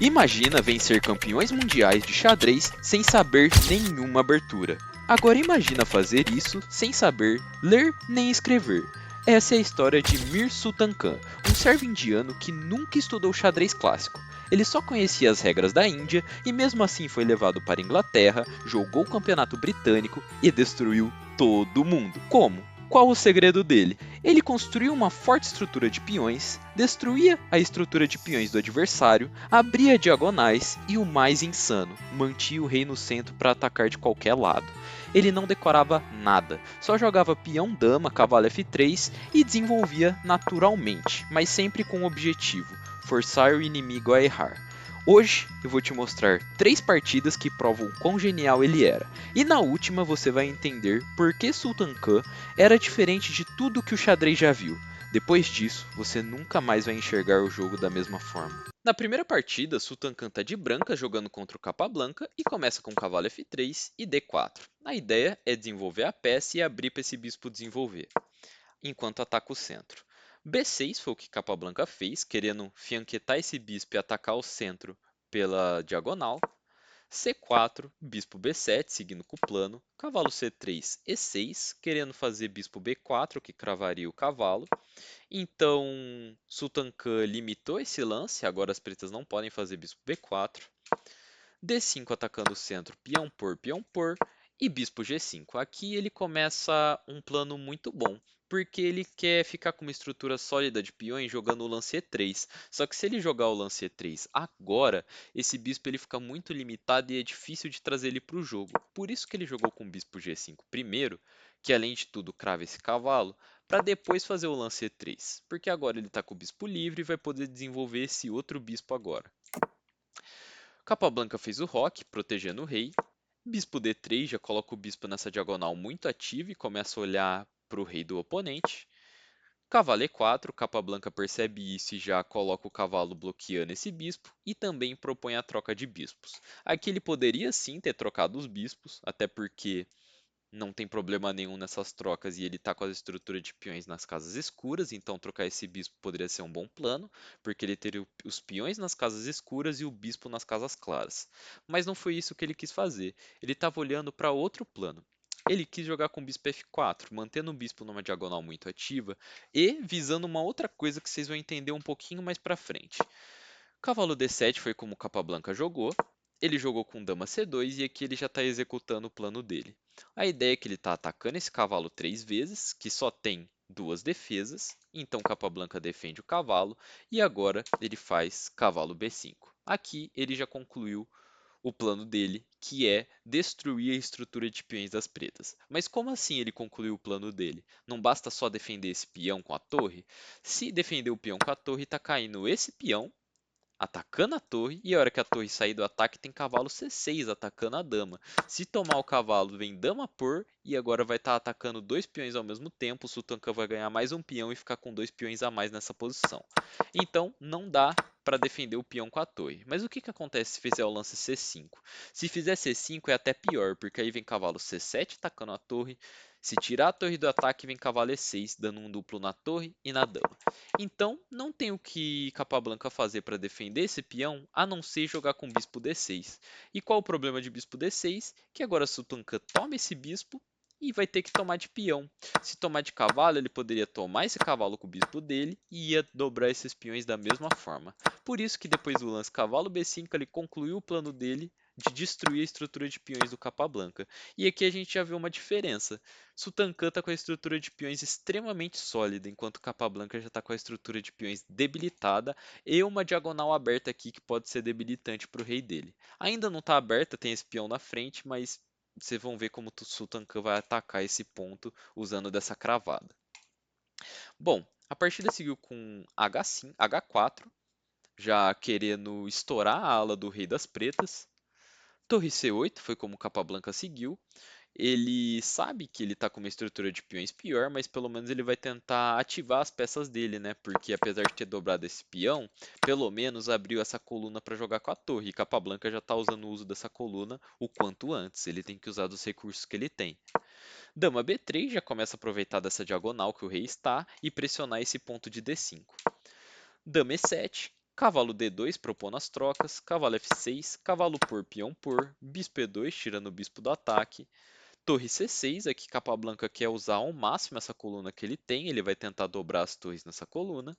Imagina vencer campeões mundiais de xadrez sem saber nenhuma abertura. Agora imagina fazer isso sem saber ler nem escrever. Essa é a história de Mir Sultan Khan, um servo indiano que nunca estudou xadrez clássico. Ele só conhecia as regras da Índia e mesmo assim foi levado para a Inglaterra, jogou o campeonato britânico e destruiu todo mundo. Como? Qual o segredo dele? Ele construiu uma forte estrutura de peões, destruía a estrutura de peões do adversário, abria diagonais e, o mais insano, mantinha o rei no centro para atacar de qualquer lado. Ele não decorava nada, só jogava peão dama, cavalo F3 e desenvolvia naturalmente, mas sempre com o objetivo: forçar o inimigo a errar. Hoje eu vou te mostrar 3 partidas que provam o quão genial ele era, e na última você vai entender por que Sultan Khan era diferente de tudo que o xadrez já viu. Depois disso, você nunca mais vai enxergar o jogo da mesma forma. Na primeira partida, Sultan Khan tá de branca jogando contra o Capablanca e começa com cavalo F3 e D4. A ideia é desenvolver a peça e abrir para esse bispo desenvolver, enquanto ataca o centro. B6 foi o que Capablanca fez, querendo fianquetar esse bispo e atacar o centro pela diagonal. C4, bispo B7, seguindo com o plano. Cavalo C3, E6, querendo fazer bispo B4, que cravaria o cavalo. Então, Sultan Khan limitou esse lance, agora as pretas não podem fazer bispo B4. D5 atacando o centro, peão por, e bispo G5. Aqui ele começa um plano muito bom, porque ele quer ficar com uma estrutura sólida de peões jogando o lance E3. Só que se ele jogar o lance E3 agora, esse bispo ele fica muito limitado e é difícil de trazer ele para o jogo. Por isso que ele jogou com o bispo G5 primeiro, que além de tudo crava esse cavalo, para depois fazer o lance E3. Porque agora ele está com o bispo livre e vai poder desenvolver esse outro bispo agora. Capablanca fez o roque, protegendo o rei. Bispo D3 já coloca o bispo nessa diagonal muito ativa e começa a olhar para o rei do oponente. Cavalo E4, Capablanca percebe isso e já coloca o cavalo bloqueando esse bispo e também propõe a troca de bispos. Aqui ele poderia sim ter trocado os bispos, até porque não tem problema nenhum nessas trocas e ele está com a estrutura de peões nas casas escuras, então trocar esse bispo poderia ser um bom plano, porque ele teria os peões nas casas escuras e o bispo nas casas claras. Mas não foi isso que ele quis fazer, ele estava olhando para outro plano. Ele quis jogar com o bispo F4, mantendo o bispo numa diagonal muito ativa e visando uma outra coisa que vocês vão entender um pouquinho mais para frente. Cavalo D7 foi como Capablanca jogou. Ele jogou com dama C2 e aqui ele já está executando o plano dele. A ideia é que ele está atacando esse cavalo 3 vezes, que só tem 2 defesas. Então Capablanca defende o cavalo e agora ele faz cavalo B5. Aqui ele já concluiu o plano dele, que é destruir a estrutura de peões das pretas. Mas como assim ele concluiu o plano dele? Não basta só defender esse peão com a torre? Se defender o peão com a torre, está caindo esse peão atacando a torre, e a hora que a torre sair do ataque tem cavalo C6 atacando a dama. Se tomar o cavalo, vem dama por, e agora vai estar atacando 2 peões ao mesmo tempo, o Sultan Khan vai ganhar mais um peão e ficar com 2 peões a mais nessa posição. Então, não dá para defender o peão com a torre. Mas o que acontece se fizer o lance C5? Se fizer C5 é até pior, porque aí vem cavalo C7 atacando a torre, se tirar a torre do ataque, vem cavalo E6, dando um duplo na torre e na dama. Então, não tem o que Capablanca fazer para defender esse peão, a não ser jogar com bispo D6. E qual o problema de bispo D6? Que agora Sultan Khan toma esse bispo e vai ter que tomar de peão. Se tomar de cavalo, ele poderia tomar esse cavalo com o bispo dele e ia dobrar esses peões da mesma forma. Por isso que depois do lance cavalo B5, ele concluiu o plano dele de destruir a estrutura de peões do Capablanca. E aqui a gente já vê uma diferença. Sultan Khan está com a estrutura de peões extremamente sólida, enquanto Capablanca já está com a estrutura de peões debilitada e uma diagonal aberta aqui que pode ser debilitante para o rei dele. Ainda não está aberta, tem esse peão na frente, mas vocês vão ver como o Sultan Khan vai atacar esse ponto usando dessa cravada. Bom, a partida seguiu com H5, H4, já querendo estourar a ala do rei das pretas. Torre C8 foi como Capablanca seguiu. Ele sabe que ele está com uma estrutura de peões pior, mas pelo menos ele vai tentar ativar as peças dele, né? Porque apesar de ter dobrado esse peão, pelo menos abriu essa coluna para jogar com a torre. E Capablanca já está usando o uso dessa coluna o quanto antes. Ele tem que usar dos recursos que ele tem. Dama B3 já começa a aproveitar dessa diagonal que o rei está e pressionar esse ponto de D5. Dama E7, cavalo D2 propondo as trocas, cavalo F6, cavalo por, peão por, bispo E2 tirando o bispo do ataque, torre C6, aqui Capablanca quer usar ao máximo essa coluna que ele tem, ele vai tentar dobrar as torres nessa coluna.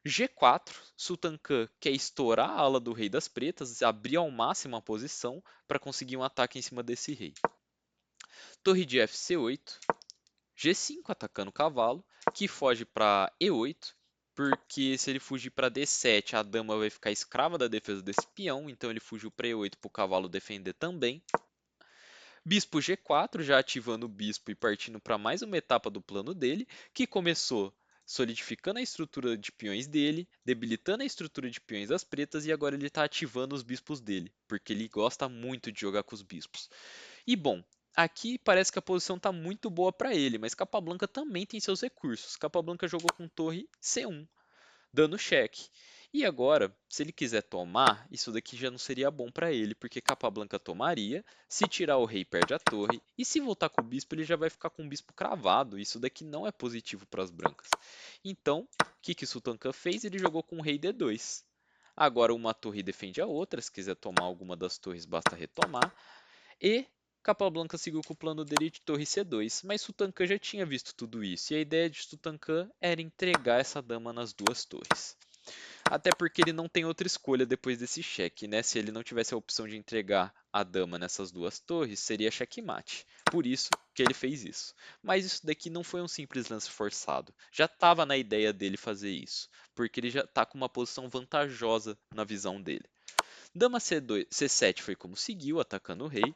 G4, Sultan Khan quer estourar a ala do rei das pretas, abrir ao máximo a posição para conseguir um ataque em cima desse rei. Torre de FC8, G5 atacando o cavalo, que foge para E8, porque se ele fugir para D7, a dama vai ficar escrava da defesa desse peão, então ele fugiu para E8 para o cavalo defender também. Bispo G4, já ativando o bispo e partindo para mais uma etapa do plano dele, que começou solidificando a estrutura de peões dele, debilitando a estrutura de peões das pretas e agora ele está ativando os bispos dele, porque ele gosta muito de jogar com os bispos. E bom, aqui parece que a posição está muito boa para ele, mas Capablanca também tem seus recursos. Capablanca jogou com torre C1, dando cheque. E agora, se ele quiser tomar, isso daqui já não seria bom para ele, porque Capablanca tomaria, se tirar o rei perde a torre, e se voltar com o bispo ele já vai ficar com o bispo cravado, isso daqui não é positivo para as brancas. Então, o que Sultan Khan fez? Ele jogou com o rei D2. Agora uma torre defende a outra, se quiser tomar alguma das torres basta retomar, e Capablanca seguiu com o plano dele de torre C2, mas Sultan Khan já tinha visto tudo isso, e a ideia de Sultan Khan era entregar essa dama nas duas torres. Até porque ele não tem outra escolha depois desse cheque, né? Se ele não tivesse a opção de entregar a dama nessas duas torres, seria checkmate. Por isso que ele fez isso. Mas isso daqui não foi um simples lance forçado. Já estava na ideia dele fazer isso, porque ele já está com uma posição vantajosa na visão dele. Dama C2, C7 foi como seguiu, atacando o rei.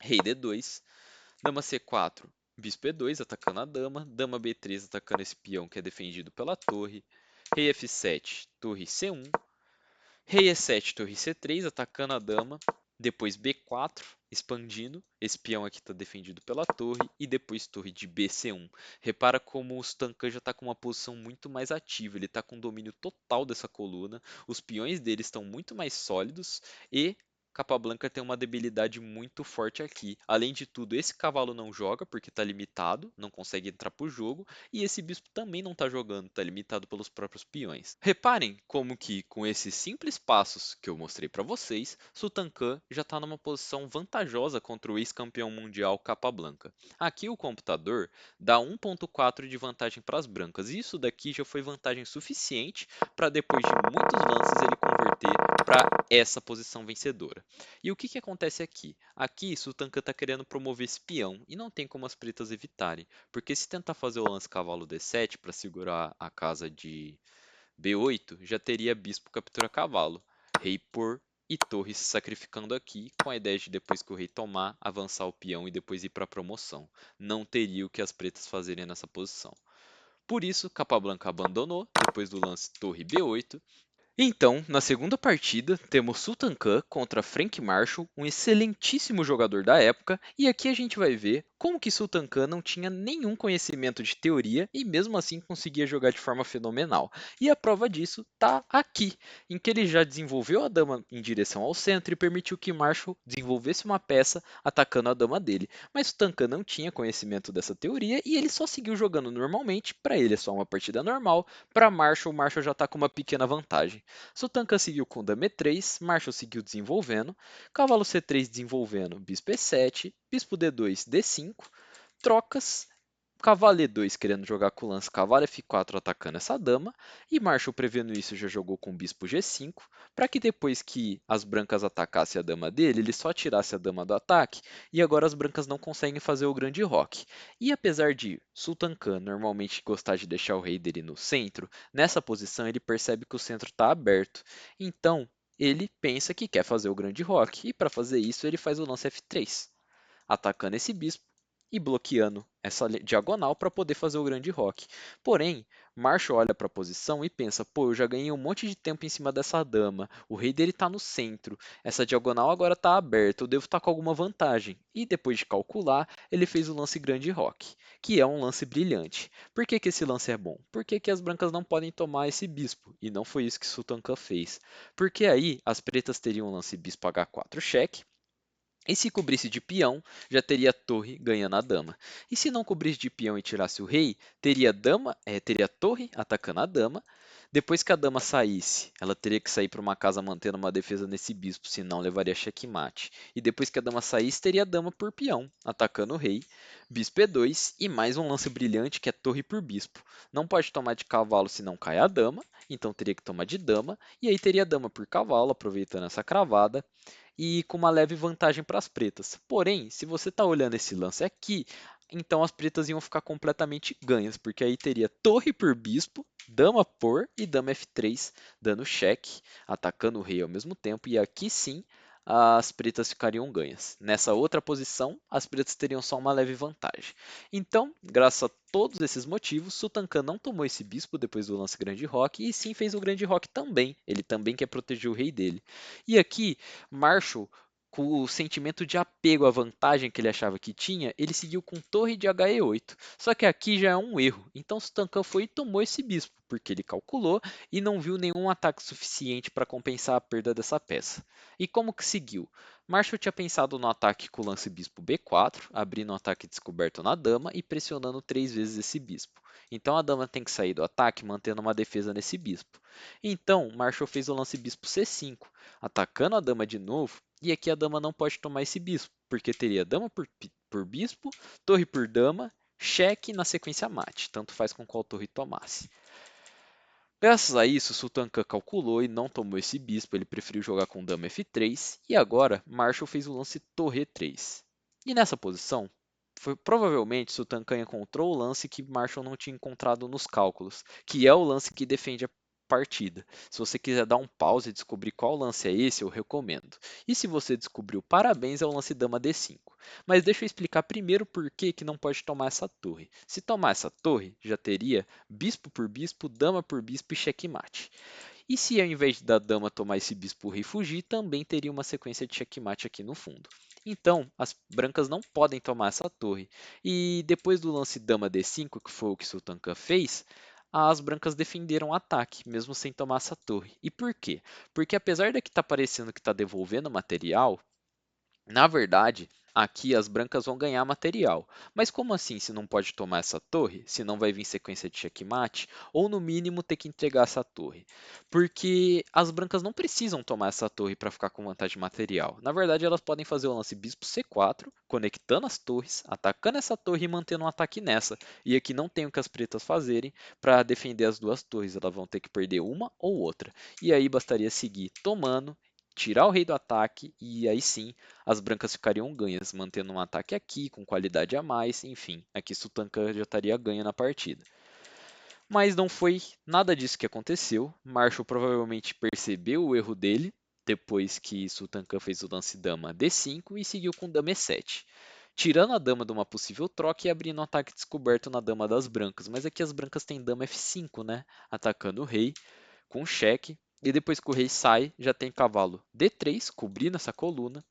Rei D2. Dama C4, bispo E2 atacando a dama. Dama B3 atacando esse peão que é defendido pela torre. Rei F7, torre C1. Rei E7, torre C3 atacando a dama. Depois B4, expandindo. Esse peão aqui está defendido pela torre. E depois torre de BC1. Repara como o Sultan Khan já está com uma posição muito mais ativa. Ele está com domínio total dessa coluna. Os peões dele estão muito mais sólidos. E Capablanca tem uma debilidade muito forte aqui. Além de tudo, esse cavalo não joga porque está limitado, não consegue entrar para o jogo, e esse bispo também não está jogando, está limitado pelos próprios peões. Reparem como que, com esses simples passos que eu mostrei para vocês, Sultan Khan já está numa posição vantajosa contra o ex-campeão mundial Capablanca. Aqui o computador dá 1.4 de vantagem para as brancas, e isso daqui já foi vantagem suficiente para depois de muitos lances ele converter para essa posição vencedora. E o que acontece aqui? Aqui Sultan Khan está querendo promover esse peão e não tem como as pretas evitarem, porque se tentar fazer o lance cavalo D7 para segurar a casa de B8, já teria bispo captura cavalo, rei por e torre se sacrificando aqui, com a ideia de depois que o rei tomar, avançar o peão e depois ir para a promoção. Não teria o que as pretas fazerem nessa posição. Por isso, Capablanca abandonou, depois do lance torre B8, então, na segunda partida, temos Sultan Khan contra Frank Marshall, um excelentíssimo jogador da época, e aqui a gente vai ver como que Sultan Khan não tinha nenhum conhecimento de teoria e mesmo assim conseguia jogar de forma fenomenal. E a prova disso está aqui, em que ele já desenvolveu a dama em direção ao centro e permitiu que Marshall desenvolvesse uma peça atacando a dama dele. Mas Sultan Khan não tinha conhecimento dessa teoria e ele só seguiu jogando normalmente, para ele é só uma partida normal, para Marshall, Marshall já está com uma pequena vantagem. Sultan Khan seguiu com dama E3, Marshall seguiu desenvolvendo, cavalo C3 desenvolvendo, bispo E7, bispo D2, D5, trocas, cavalo E2 querendo jogar com o lance cavalo F4 atacando essa dama, e Marshall prevendo isso já jogou com bispo G5, para que depois que as brancas atacassem a dama dele, ele só tirasse a dama do ataque, e agora as brancas não conseguem fazer o grande roque. E apesar de Sultan Khan normalmente gostar de deixar o rei dele no centro, nessa posição ele percebe que o centro está aberto, então ele pensa que quer fazer o grande roque, e para fazer isso ele faz o lance F3 atacando esse bispo e bloqueando essa diagonal para poder fazer o grande roque. Porém, Marshall olha para a posição e pensa: pô, eu já ganhei um monte de tempo em cima dessa dama, o rei dele está no centro, essa diagonal agora está aberta, eu devo estar com alguma vantagem. E depois de calcular, ele fez o lance grande roque, que é um lance brilhante. Por que esse lance é bom? Porque que as brancas não podem tomar esse bispo, e não foi isso que Sultan Khan fez. Porque aí as pretas teriam o lance bispo H4 cheque, e se cobrisse de peão, já teria a torre ganhando a dama. E se não cobrisse de peão e tirasse o rei, teria dama, teria torre atacando a dama. Depois que a dama saísse, ela teria que sair para uma casa mantendo uma defesa nesse bispo, senão levaria checkmate. E depois que a dama saísse, teria a dama por peão, atacando o rei, bispo E2 e mais um lance brilhante que é torre por bispo. Não pode tomar de cavalo senão cai a dama, então teria que tomar de dama, e aí teria a dama por cavalo, aproveitando essa cravada, e com uma leve vantagem para as pretas. Porém, se você está olhando esse lance aqui, então as pretas iam ficar completamente ganhas, porque aí teria torre por bispo, dama por e dama F3, dando cheque, atacando o rei ao mesmo tempo, e aqui sim as pretas ficariam ganhas. Nessa outra posição, as pretas teriam só uma leve vantagem. Então, graças a todos esses motivos, Sultan Khan não tomou esse bispo depois do lance Grande Rock, e sim fez o Grande Rock também. Ele também quer proteger o rei dele. E aqui, Marshall, com o sentimento de apego à vantagem que ele achava que tinha, ele seguiu com torre de HE8. Só que aqui já é um erro. Então Sultan Khan foi e tomou esse bispo, porque ele calculou e não viu nenhum ataque suficiente para compensar a perda dessa peça. E como que seguiu? Marshall tinha pensado no ataque com o lance bispo B4, abrindo um ataque descoberto na dama e pressionando 3 vezes esse bispo. Então a dama tem que sair do ataque mantendo uma defesa nesse bispo. Então Marshall fez o lance bispo C5, atacando a dama de novo, e aqui a dama não pode tomar esse bispo, porque teria dama por bispo, torre por dama, cheque e na sequência mate, tanto faz com qual torre tomasse. Graças a isso, Sultan Khan calculou e não tomou esse bispo, ele preferiu jogar com dama F3, e agora Marshall fez o lance torre E3. E nessa posição, provavelmente Sultan Khan encontrou o lance que Marshall não tinha encontrado nos cálculos, que é o lance que defende a partida. Se você quiser dar um pause e descobrir qual lance é esse, eu recomendo. E se você descobriu, parabéns, é o lance dama D5. Mas deixa eu explicar primeiro por que não pode tomar essa torre. Se tomar essa torre, já teria bispo por bispo, dama por bispo e checkmate. E se ao invés da dama tomar esse bispo o rei fugir, também teria uma sequência de checkmate aqui no fundo. Então, as brancas não podem tomar essa torre. E depois do lance dama D5, que foi o que Sultan Khan fez, as brancas defenderam o ataque, mesmo sem tomar essa torre. E por quê? Porque apesar de que está parecendo que está devolvendo material, na verdade, aqui as brancas vão ganhar material. Mas como assim se não pode tomar essa torre? Se não vai vir sequência de checkmate? Ou no mínimo ter que entregar essa torre? Porque as brancas não precisam tomar essa torre para ficar com vantagem material. Na verdade, elas podem fazer o lance bispo C4, conectando as torres, atacando essa torre e mantendo um ataque nessa. E aqui não tem o que as pretas fazerem para defender as duas torres. Elas vão ter que perder uma ou outra. E aí bastaria seguir tomando, tirar o rei do ataque e aí sim as brancas ficariam ganhas, mantendo um ataque aqui com qualidade a mais, enfim, aqui Sultan Khan já estaria ganho na partida. Mas não foi nada disso que aconteceu. Marshall provavelmente percebeu o erro dele depois que Sultan Khan fez o lance dama D5 e seguiu com dama E7. Tirando a dama de uma possível troca e abrindo um ataque descoberto na dama das brancas. Mas aqui as brancas têm dama F5, né? Atacando o rei com cheque. E depois que o rei sai, já tem cavalo D3 cobrindo essa coluna.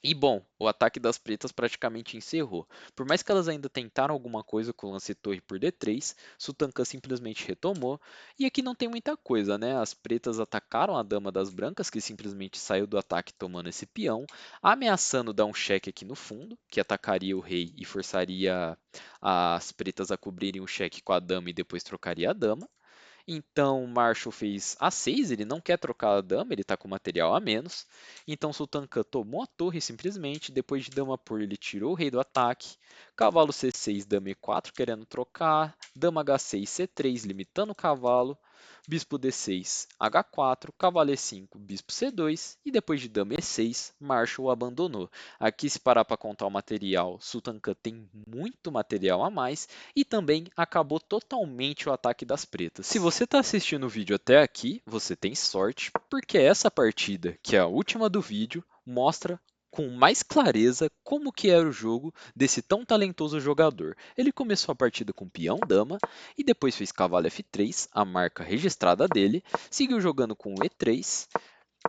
E bom, o ataque das pretas praticamente encerrou. Por mais que elas ainda tentaram alguma coisa com o lance torre por D3, Sultan Khan simplesmente retomou. E aqui não tem muita coisa, né? As pretas atacaram a dama das brancas, que simplesmente saiu do ataque tomando esse peão, ameaçando dar um cheque aqui no fundo, que atacaria o rei e forçaria as pretas a cobrirem o cheque com a dama e depois trocaria a dama. Então Marshall fez A6, ele não quer trocar a dama, ele está com material a menos. Então Sultan Khan tomou a torre simplesmente, depois de dama por ele tirou o rei do ataque. Cavalo C6, dama E4 querendo trocar, dama H6, C3 limitando o cavalo, bispo D6, H4, cavalo E5, bispo C2 e depois de dama E6, Marshall abandonou. Aqui se parar para contar o material, Sultan Khan tem muito material a mais e também acabou totalmente o ataque das pretas. Se você está assistindo o vídeo até aqui, você tem sorte, porque essa partida, que é a última do vídeo, mostra com mais clareza como que era o jogo desse tão talentoso jogador. Ele começou a partida com peão dama e depois fez cavalo F3, a marca registrada dele, seguiu jogando com E3,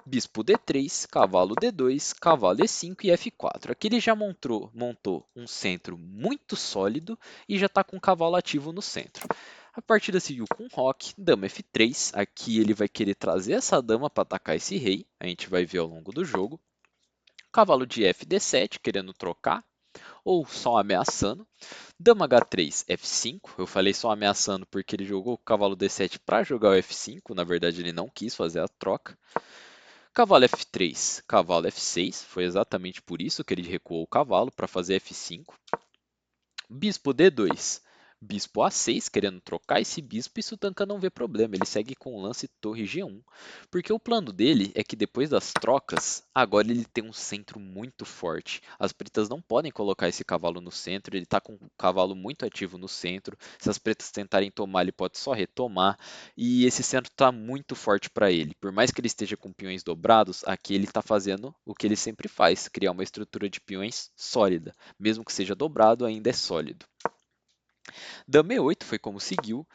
bispo D3, cavalo D2, cavalo E5 e F4. Aqui ele já montou um centro muito sólido e já está com o cavalo ativo no centro. A partida seguiu com roque, dama F3. Aqui ele vai querer trazer essa dama para atacar esse rei. A gente vai ver ao longo do jogo. Cavalo de F D7, querendo trocar. ou só ameaçando. Dama H3, F5. Eu falei só ameaçando porque ele jogou o cavalo D7 para jogar o F5. Na verdade, ele não quis fazer a troca. Cavalo F3, cavalo F6. Foi exatamente por isso que ele recuou o cavalo para fazer F5. Bispo D2, bispo A6, querendo trocar esse bispo, e Sutanka não vê problema, ele segue com o lance torre G1, porque o plano dele é que depois das trocas, agora ele tem um centro muito forte. As pretas não podem colocar esse cavalo no centro, ele está com o cavalo muito ativo no centro, se as pretas tentarem tomar, ele pode só retomar, e esse centro está muito forte para ele. Por mais que ele esteja com peões dobrados, aqui ele está fazendo o que ele sempre faz, criar uma estrutura de peões sólida. Mesmo que seja dobrado, ainda é sólido. Dama E8 foi como seguiu.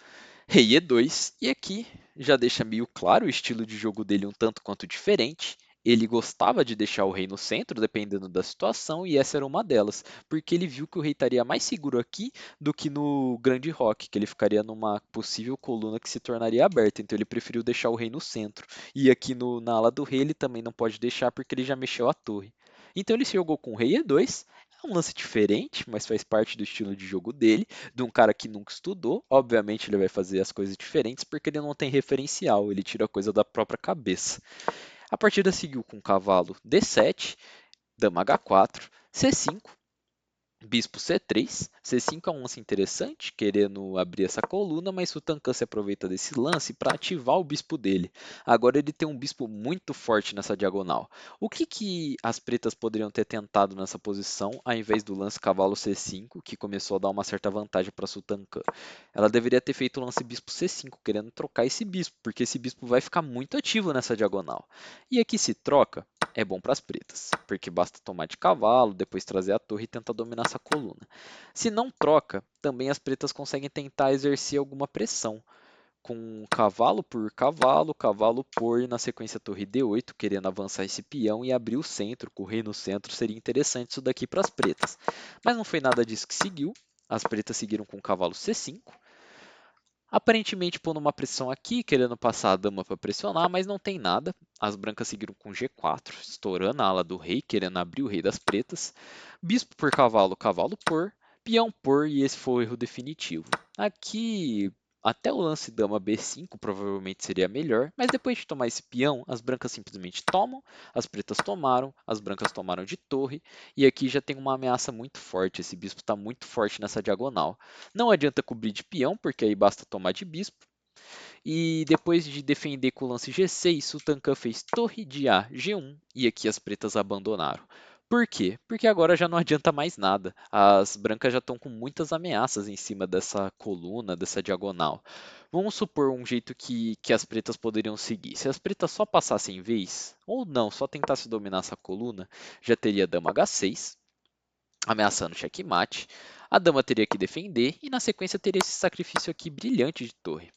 Rei E2, e aqui já deixa meio claro o estilo de jogo dele um tanto quanto diferente. Ele gostava de deixar o rei no centro, dependendo da situação, e essa era uma delas, porque ele viu que o rei estaria mais seguro aqui do que no grande roque, que ele ficaria numa possível coluna que se tornaria aberta, então ele preferiu deixar o rei no centro. E aqui na ala do rei ele também não pode deixar porque ele já mexeu a torre. Então ele se jogou com o rei E2, é um lance diferente, mas faz parte do estilo de jogo dele, de um cara que nunca estudou. Obviamente ele vai fazer as coisas diferentes porque ele não tem referencial, ele tira a coisa da própria cabeça. A partida seguiu com cavalo D7, dama H4, C5, bispo C3. C5 é um lance interessante, querendo abrir essa coluna, mas Sutankan se aproveita desse lance para ativar o bispo dele. Agora ele tem um bispo muito forte nessa diagonal. O que as pretas poderiam ter tentado nessa posição, ao invés do lance cavalo C5, que começou a dar uma certa vantagem para Sutankan? Ela deveria ter feito o lance bispo C5, querendo trocar esse bispo, porque esse bispo vai ficar muito ativo nessa diagonal. E aqui se troca, é bom para as pretas, porque basta tomar de cavalo, depois trazer a torre e tentar dominar essa coluna. Se não troca, também as pretas conseguem tentar exercer alguma pressão, com cavalo por cavalo, cavalo por e na sequência torre D8, querendo avançar esse peão e abrir o centro, correr no centro, seria interessante isso daqui para as pretas. Mas não foi nada disso que seguiu, as pretas seguiram com cavalo C5, aparentemente pondo uma pressão aqui, querendo passar a dama para pressionar, mas não tem nada. As brancas seguiram com G4, estourando a ala do rei, querendo abrir o rei das pretas. Bispo por cavalo, cavalo por, peão por, e esse foi o erro definitivo. Aqui, até o lance dama B5 provavelmente seria melhor, mas depois de tomar esse peão, as brancas simplesmente tomam, as pretas tomaram, as brancas tomaram de torre, e aqui já tem uma ameaça muito forte, esse bispo está muito forte nessa diagonal. Não adianta cobrir de peão, porque aí basta tomar de bispo. E depois de defender com o lance G6, Sultankan fez torre de A, G1, e aqui as pretas abandonaram. Por quê? Porque agora já não adianta mais nada. As brancas já estão com muitas ameaças em cima dessa coluna, dessa diagonal. Vamos supor um jeito que as pretas poderiam seguir. Se as pretas só passassem vez, ou não, só tentassem dominar essa coluna, já teria dama H6, ameaçando checkmate. A dama teria que defender e na sequência teria esse sacrifício aqui brilhante de torre.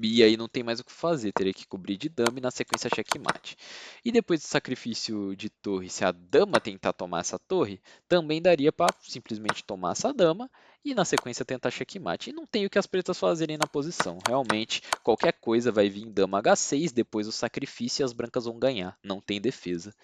E aí não tem mais o que fazer, teria que cobrir de dama e na sequência checkmate. E depois do sacrifício de torre, se a dama tentar tomar essa torre, também daria para simplesmente tomar essa dama e na sequência tentar checkmate. E não tem o que as pretas fazerem na posição. Realmente, qualquer coisa vai vir dama H6, depois o sacrifício e as brancas vão ganhar. Não tem defesa.